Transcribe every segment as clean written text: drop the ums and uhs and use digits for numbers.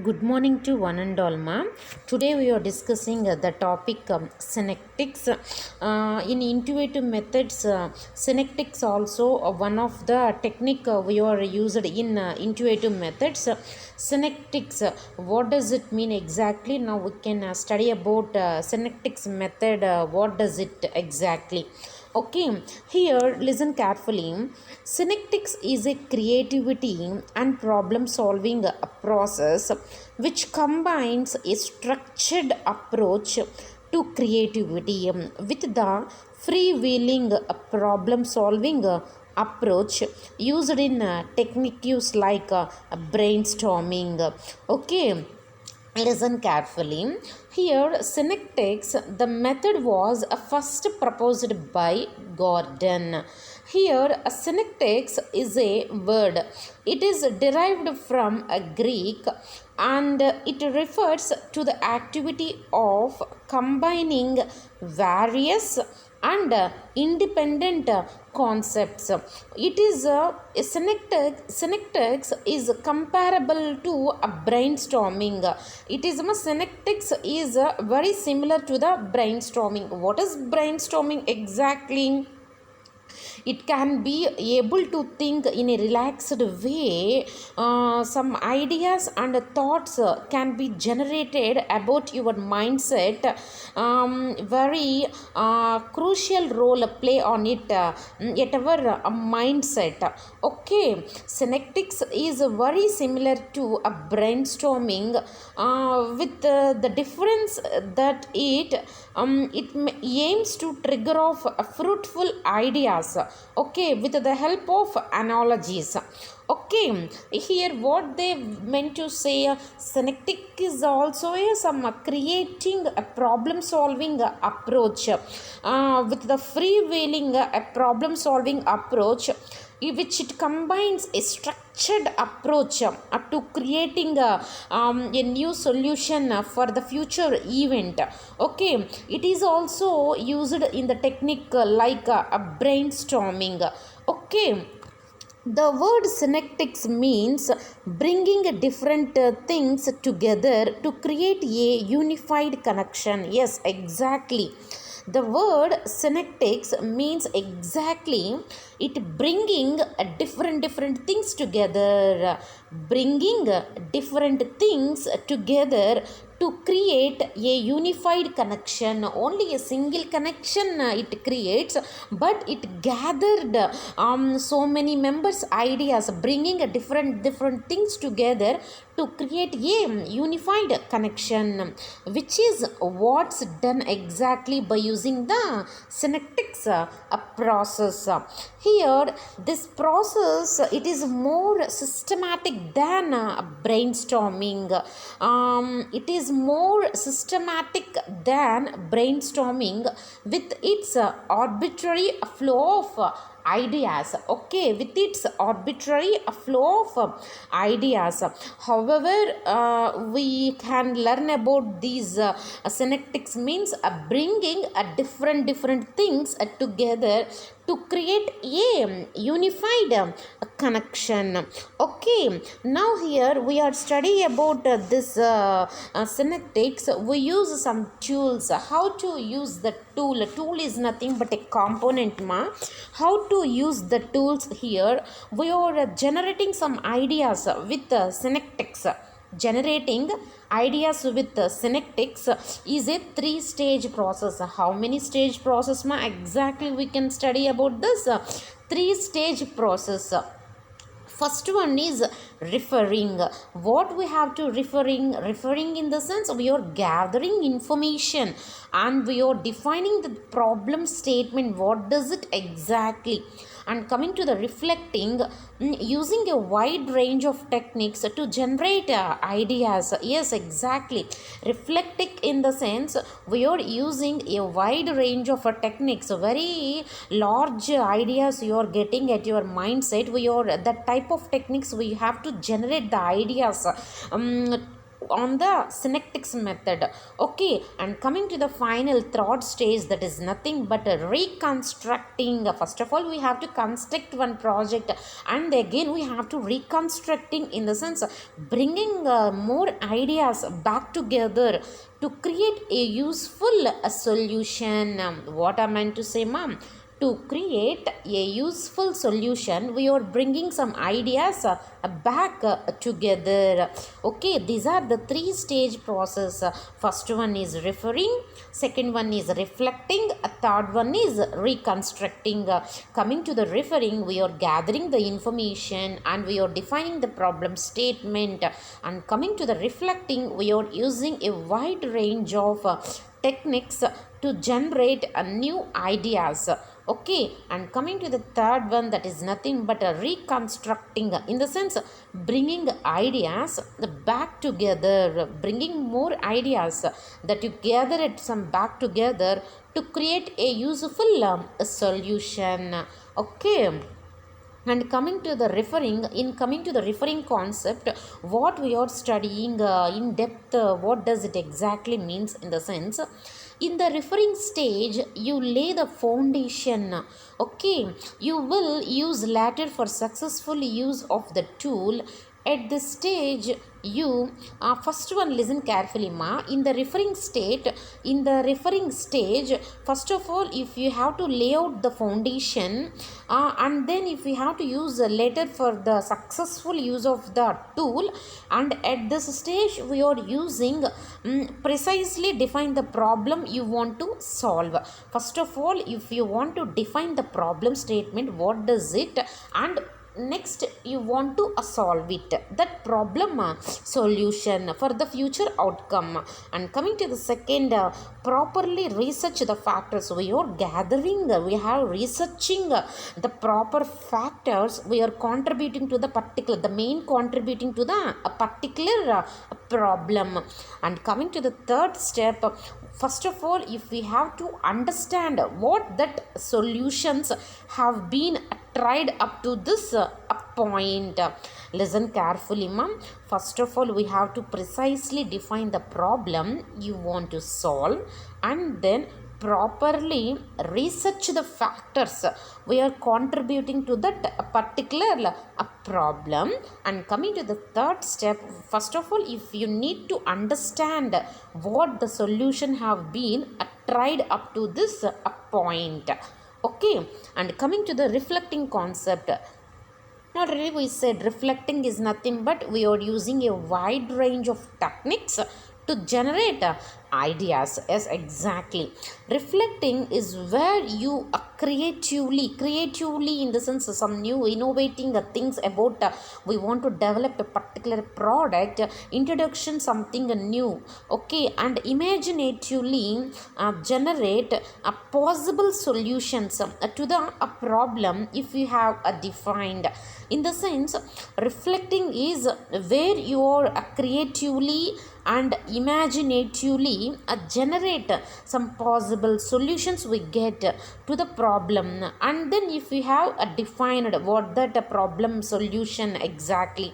Good morning to one and all, ma'am. Today we are discussing the topic synectics. In intuitive methods, synectics also one of the technique we are used in intuitive methods. Synectics, what does it mean exactly? Now we can study about synectics method. What does it exactly? Okay, here listen carefully. Synectics is a creativity and problem solving process which combines a structured approach to creativity with the freewheeling problem solving approach used in techniques like brainstorming. Okay, listen carefully. Here, synectics, the method was first proposed by Gordon. Here, a synectics is a word. It is derived from a Greek and it refers to the activity of combining various and independent concepts. It is synectics is comparable to a brainstorming. It is synectics is very similar to the brainstorming. What is brainstorming exactly? It can be able to think in a relaxed way. Some ideas and thoughts can be generated about your mindset. Very crucial role play on it, yet our mindset. Okay, synectics is very similar to a brainstorming, with the difference that it aims to trigger off fruitful ideas, okay, with the help of analogies. Okay, here what they meant to say, synectic is also some creating a problem solving approach, with the freewheeling problem solving approach, which it combines a structured approach to creating a new solution for the future event. Okay, it is also used in the technique like a brainstorming. Okay, the word synectics means bringing different things together to create a unified connection. Yes, exactly. The word synectics means exactly it bringing different things together, bringing different things together to create a unified connection. Only a single connection it creates, but it gathered so many members ideas, bringing a different things together to create a unified connection, which is what's done exactly by using the synectics process. Here, this process, it is more systematic than brainstorming. It is more systematic than brainstorming with its arbitrary flow of ideas. Okay, with its arbitrary flow of ideas. However, we can learn about these synectics means bringing different things together to create a unified connection. Okay, now here we are studying about this synectics. We use some tools. How to use the tool? A tool is nothing but a component, ma. How to use the tools? Here we are generating some ideas with synectics. Generating ideas with synectics is a 3-stage process. How many stage process, ma? Exactly, we can study about this 3-stage process. First one is referring. What we have to referring in the sense we are gathering information and we are defining the problem statement. What does it exactly? And coming to the reflecting, using a wide range of techniques to generate ideas. Yes, exactly. Reflecting in the sense we are using a wide range of techniques, very large ideas you are getting at your mindset. We are that type of techniques we have to generate the ideas, on the synectics method. Okay, and coming to the final third stage, that is nothing but reconstructing. First of all, we have to construct one project, and again we have to reconstructing, in the sense bringing more ideas back together to create a useful solution. What I meant to say, ma'am, to create a useful solution, we are bringing some ideas back together. Okay, these are the three stage process. First one is referring, second one is reflecting, third one is reconstructing. Coming to the referring, we are gathering the information and we are defining the problem statement, and coming to the reflecting, we are using a wide range of techniques to generate new ideas. Okay, and coming to the third one, that is nothing but a reconstructing, in the sense bringing ideas back together, bringing more ideas that you gather it some back together to create a useful solution. Okay, and coming to the referring, in coming to the referring concept, what we are studying in depth, what does it exactly means, in the sense, in the referring stage you lay the foundation. Okay, you will use later for successful use of the tool. At this stage, you first one, listen carefully, ma. In the referring stage, first of all, if you have to lay out the foundation, and then if you have to use later for the successful use of the tool, and at this stage we are using precisely define the problem you want to solve. First of all, if you want to define the problem statement, what does it, and next you want to solve it, that problem solution for the future outcome. And coming to the second, properly research the factors. We are gathering, we have researching the proper factors, we are contributing to the particular, the main contributing to the particular problem. And coming to the third step, first of all, if we have to understand what that solutions have been tried up to this point. Listen carefully, ma'am. First of all, we have to precisely define the problem you want to solve, and then properly research the factors we are contributing to that particular problem. And coming to the third step, first of all, if you need to understand what the solution have been tried up to this point. Okay, and coming to the reflecting concept, not really, we said reflecting is nothing but we are using a wide range of techniques to generate ideas. Yes, exactly. Reflecting is where you creatively, in the sense of some new innovating things about we want to develop a particular product, introduction something new. Okay, and imaginatively generate possible solutions to the problem if you have defined. In the sense, reflecting is where you are creatively and imaginatively generate some possible solutions we get to the problem, and then if we have defined what that problem solution exactly.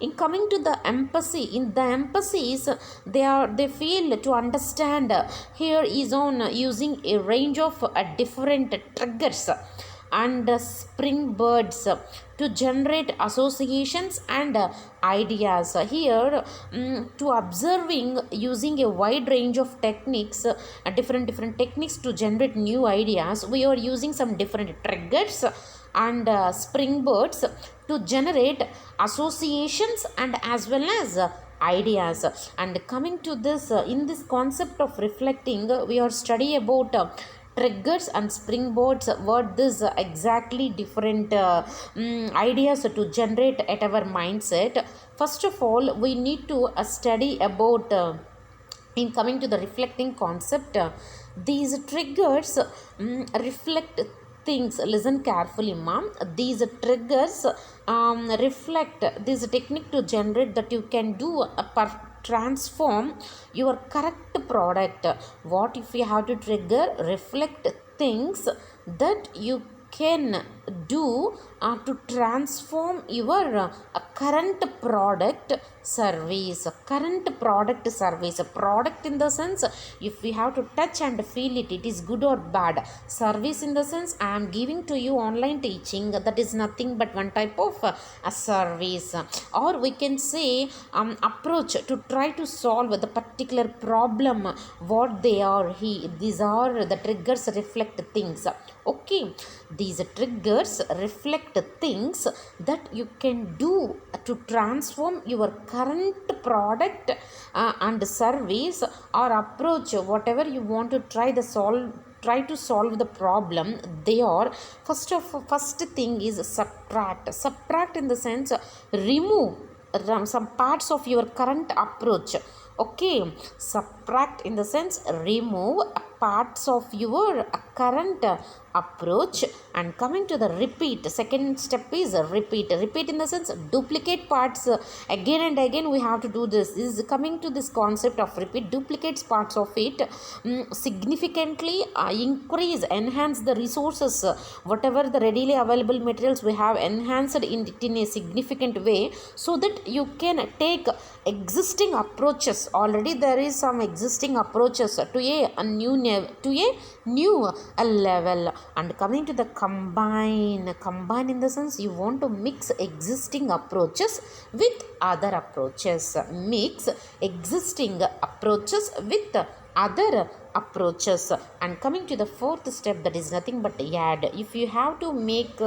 In coming to the empathy, in the emphasis, they feel to understand here is on using a range of different triggers and springboards to generate associations and ideas. Here, to observing using a wide range of techniques, different techniques to generate new ideas, we are using some different triggers and springboards to generate associations and as well as ideas. And coming to this, in this concept of reflecting, we are study about triggers and springboards, what this exactly different ideas to generate at our mindset. First of all, we need to study about in coming to the reflecting concept, these triggers reflect things. Listen carefully, ma'am. These triggers reflect this technique to generate that you can do transform your correct product. What if you have to trigger reflect things that you can do to transform your current product service. Current product service, product in the sense if we have to touch and feel it, it is good or bad. Service in the sense I am giving to you online teaching, that is nothing but one type of a service. Or we can say approach to try to solve the particular problem. What they are, these are the triggers reflect things. Okay, these triggers reflect things that you can do to transform your current product and service or approach, whatever you want to try to solve the problem. They are first thing is subtract in the sense remove some parts of your current approach. Okay, subtract in the sense remove parts of your current approach. And coming to the repeat, second step is repeat in the sense duplicate parts again and again. We have to do this is coming to this concept of repeat, duplicates parts of it, significantly increase, enhance the resources, whatever the readily available materials we have, enhanced in a significant way, so that you can take existing approaches. Already there is some existing approaches to a new level. And coming to the combine in the sense you want to mix existing approaches with other approaches. Mix existing approaches with other approaches. And coming to the fourth step, that is nothing but add. If you have to make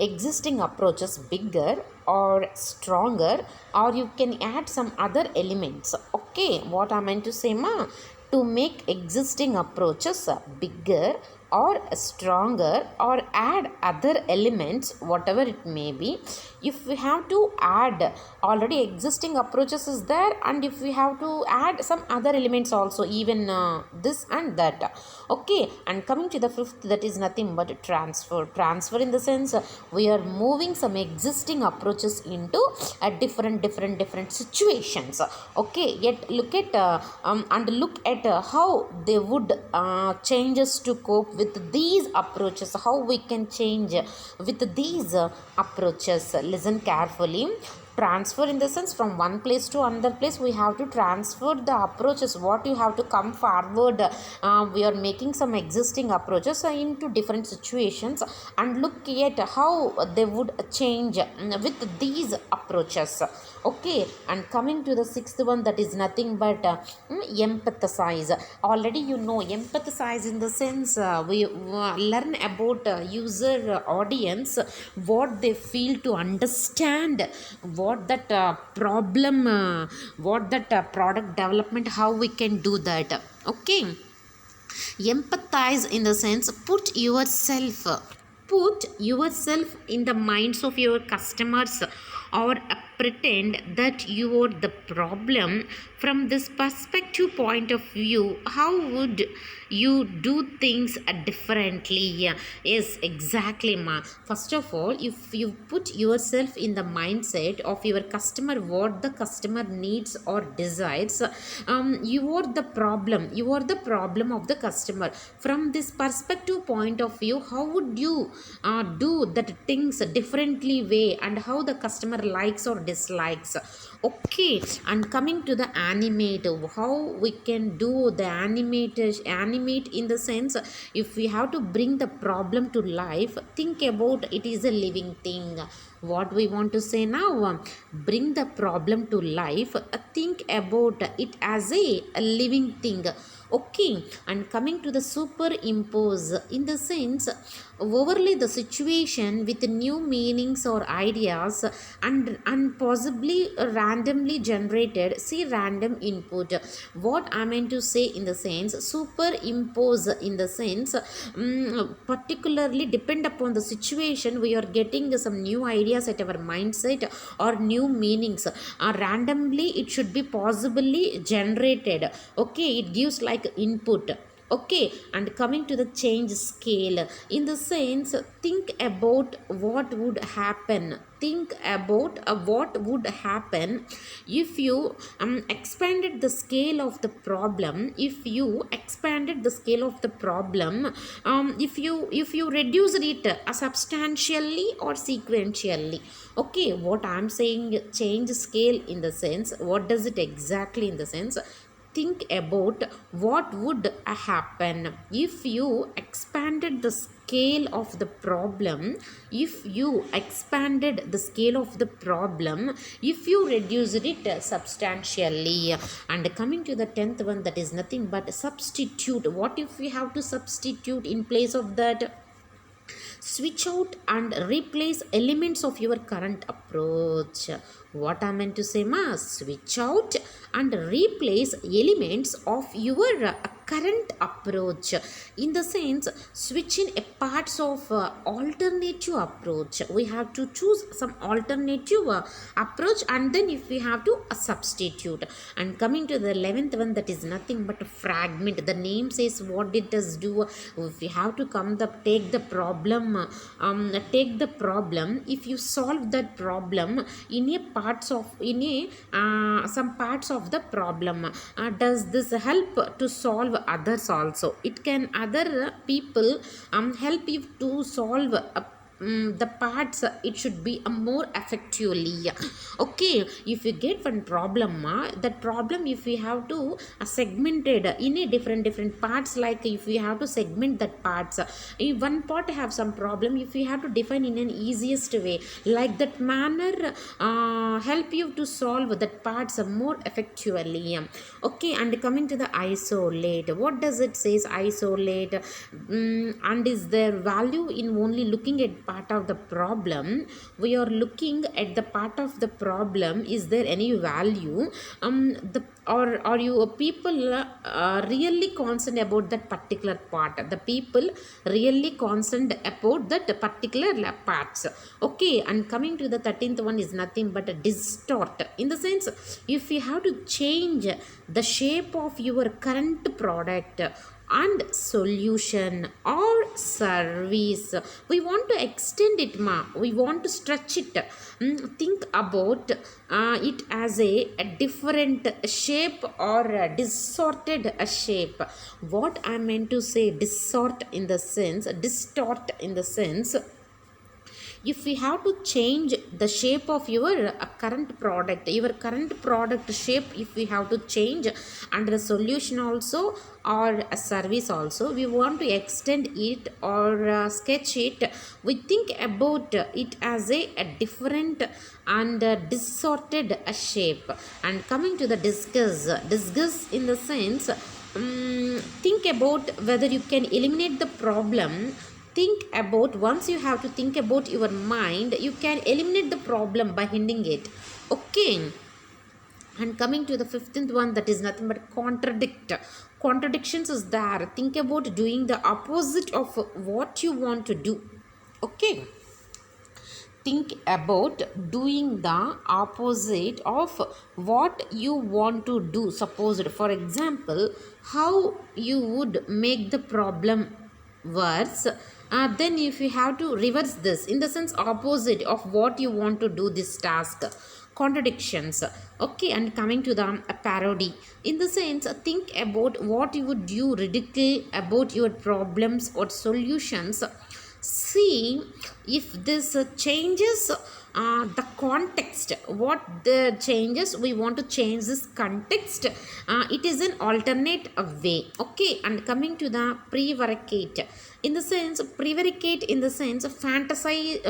existing approaches bigger or stronger, or you can add some other elements. Okay, what I meant to say, to make existing approaches bigger or stronger or add other elements, whatever it may be. If we have to add, already existing approaches is there, and if we have to add some other elements also, even this and that. Okay, and coming to the fifth, that is nothing but transfer in the sense we are moving some existing approaches into a different situations. Okay, yet look at how they would changes to cope with these approaches, how we can change with these approaches. Listen carefully. Transfer in the sense from one place to another place, we have to transfer the approaches, what you have to come forward. We are making some existing approaches into different situations, and look at how they would change with these approaches. Okay, and coming to the sixth one, that is nothing but empathize. Already you know empathize in the sense we learn about user audience, what they feel, to understand what that problem, what that product development, how we can do that. Okay, empathize in the sense put yourself in the minds of your customers, or pretend that you are the problem from this perspective point of view. How would you do things differently? Yes, exactly, ma. First of all, if you put yourself in the mindset of your customer, what the customer needs or desires, you are the problem of the customer. From this perspective point of view, how would you do that things differently way, and how the customer likes or dislikes. Okay, and coming to the animate, how we can do the animate in the sense if we have to bring the problem to life, think about it is a living thing. What we want to say now, bring the problem to life, think about it as a living thing. Okay, and coming to the superimpose in the sense overlay the situation with new meanings or ideas, and possibly randomly generated, see random input. What I meant to say in the sense superimpose in the sense particularly depend upon the situation, we are getting some new ideas at our mindset or new meanings. Randomly it should be possibly generated. Okay, it gives like input. Okay, and coming to the change scale, in the sense, think about what would happen. Think about what would happen if you expanded the scale of the problem. If you expanded the scale of the problem, if you reduced it substantially or sequentially. Okay, what I'm saying, change scale in the sense, what does it exactly in the sense? Think about what would happen if you expanded the scale of the problem, if you expanded the scale of the problem, if you reduced it substantially. And coming to the 10th one, that is nothing but substitute. What if we have to substitute in place of that? Switch out and replace elements of your current approach. What I meant to say, ma? Switch out and replace elements of your current approach. In the sense, switch in a parts of alternative approach. We have to choose some alternative approach, and then if we have to substitute. And coming to the 11th one, that is nothing but a fragment. The name says what it does do. If we have to take the problem, if you solve that problem in a some parts of the problem, does this help to solve others also? It can other people help you to solve the parts, it should be more effectively. Okay, if you get one problem, that problem, if we have to segmented in a different parts, like if we have to segment that parts, if one part have some problem, if we have to define in an easiest way, like that manner help you to solve that parts more effectively. Okay, and coming to the isolate, what does it says? Isolate, and is there value in only looking at part of the problem? We are looking at the part of the problem, is there any value? Or are you people really concerned about that particular part? The people really concerned about that particular parts. Okay, and coming to the 13th one is nothing but a distort. In the sense, if you have to change the shape of your current product and solution or service, we want to extend it, we want to stretch it. Think about it as a different shape or a distorted shape. What I meant to say, distort in the sense, if we have to change the shape of your current product shape, if we have to change, and the solution also or a service also, we want to extend it or sketch it, we think about it as a different and distorted shape. And coming to the discuss in the sense, think about whether you can eliminate the problem. Think about, once you have to think about your mind, you can eliminate the problem by ending it. Okay, and coming to the 15th one, that is nothing but contradict. Contradictions is there. Think about doing the opposite of what you want to do. Okay, think about doing the opposite of what you want to do. Suppose, for example, how you would make the problem worse, then if you have to reverse this, in the sense opposite of what you want to do this task, contradictions. Okay, and coming to the parody, in the sense, think about what you would do ridicule about your problems or solutions. See if this changes the context. What the changes, we want to change this context, it is an alternate way. Okay, and coming to the prevaricate, in the sense, prevaricate in the sense, fantasize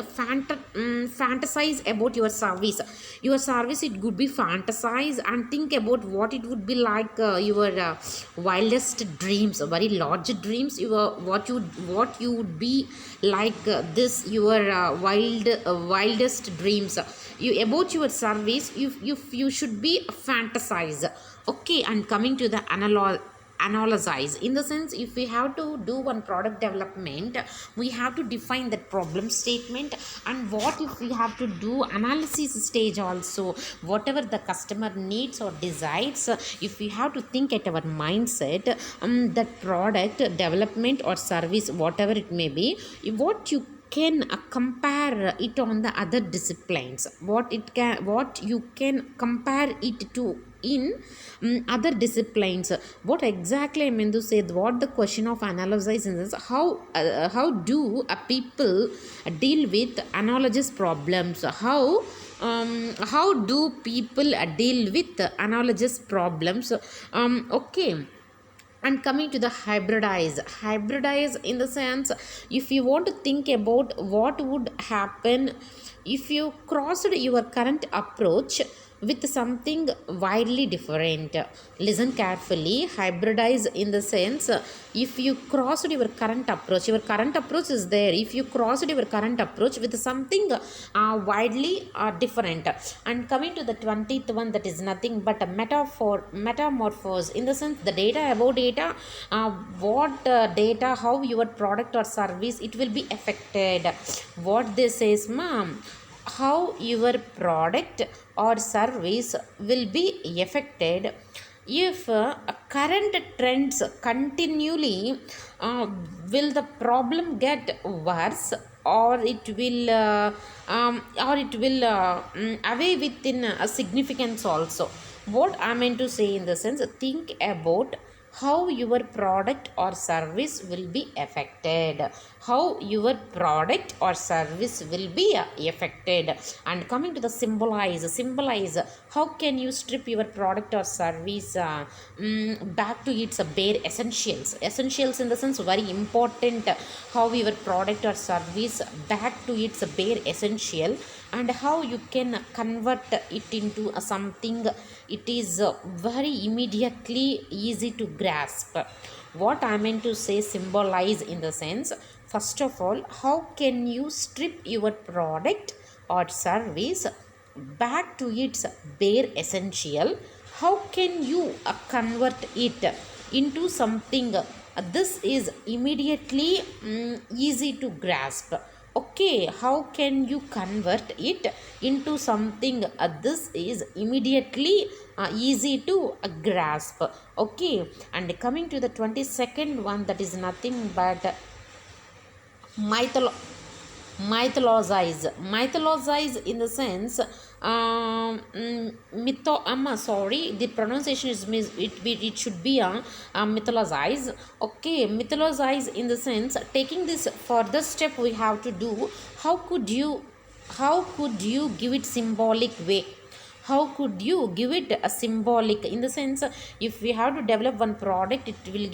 about your service. It could be fantasize and think about what it would be like, your wildest dreams, very large dreams, what you would be like, this your wildest dreams, you about your service, you should be fantasize. Okay, and coming to the analyze. In the sense, if we have to do one product development, we have to define that problem statement. And what if we have to do analysis stage also, whatever the customer needs or desires, if we have to think at our mindset, that product development or service, whatever it may be, what you can compare it on the other disciplines, what you can compare it to in other disciplines. What exactly I mean to say, what the question of analysis is, how do people deal with analogous problems, how do people deal with analogous problems. Okay. And coming to the hybridize in the sense, if you want to think about what would happen if you crossed your current approach with something widely different. Listen carefully. Hybridize in the sense, if you crossed your current approach is there, if you crossed your current approach with something widely different. And coming to the 20th one, that is nothing but a metamorphose in the sense, the data about data, what data, how your product or service it will be affected. What this says, ma'am, how your product or service will be affected if current trends continually, will the problem get worse, or it will away within a significance also. What I meant to say in the sense, think about how your product or service will be affected, how your product or service will be affected. And coming to the symbolize, how can you strip your product or service back to its bare essentials in the sense, very important, how your product or service back to its bare essential, and how you can convert it into something it is very immediately easy to grasp. What I meant to say, symbolize in the sense, first of all, how can you strip your product or service back to its bare essential, how can you convert it into something this is immediately easy to grasp. Okay, how can you convert it into something this is immediately easy to grasp. Okay. And coming to the 22nd one, that is nothing but mytholo- mythologize in the sense, sorry, the pronunciation is it should be mythologize. Okay, mythologize in the sense, taking this further step we have to do, how could you give it symbolic way, how could you give it a symbolic in the sense, if we have to develop one product, it will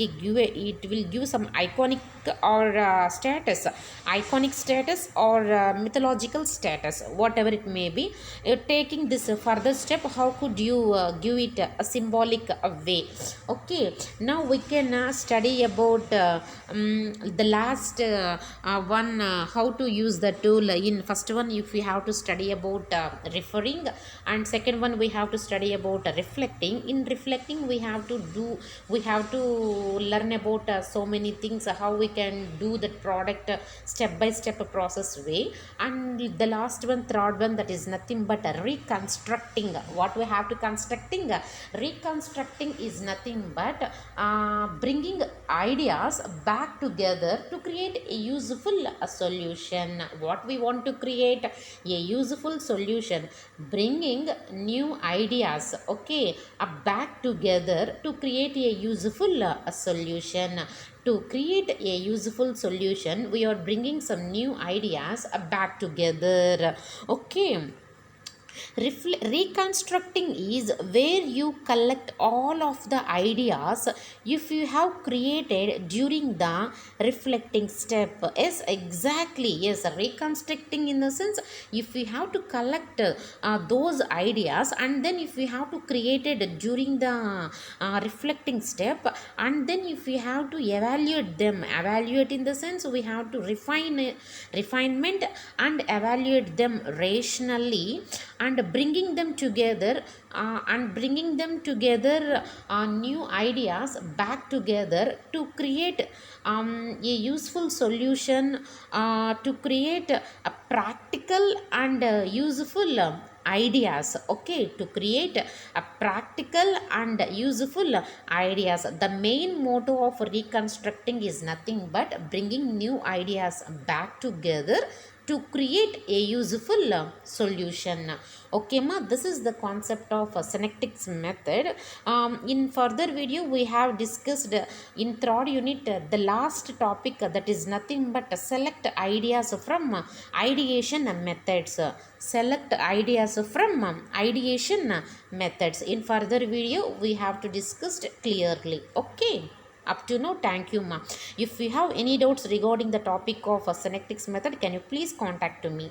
give some iconic or iconic status or mythological status, whatever it may be. Taking this further step, how could you give it a symbolic way. Okay, now we can study about the last one, how to use the tool. In first one, if we have to study about referring, and second one we have to study about reflecting. In reflecting, we have to learn about so many things, how we can do that product step by step process way. And the last one, third one, that is nothing but reconstructing. What we have to reconstructing is nothing but bringing ideas back together to create a useful solution. What we want to create, a useful solution, bringing new ideas, okay, back together to create a useful solution. To create a useful solution, we are bringing some new ideas back together. Okay. Reconstructing is where you collect all of the ideas if you have created during the reflecting step. Yes, exactly. Yes, reconstructing in the sense, if we have to collect those ideas, and then if we have to create it during the reflecting step, and then if we have to evaluate in the sense, we have to refinement and evaluate them rationally. and bringing them together new ideas back together to create a useful solution, to create a practical and useful ideas. Okay, to create a practical and useful ideas. The main motto of reconstructing is nothing but bringing new ideas back together to create a useful solution. Okay ma, this is the concept of synectics method. In further video we have discussed in third unit the last topic, that is nothing but select ideas from ideation methods. Select ideas from ideation methods. In further video we have to discuss clearly. Okay, up to now, thank you ma. If you have any doubts regarding the topic of synectics method, can you please contact to me.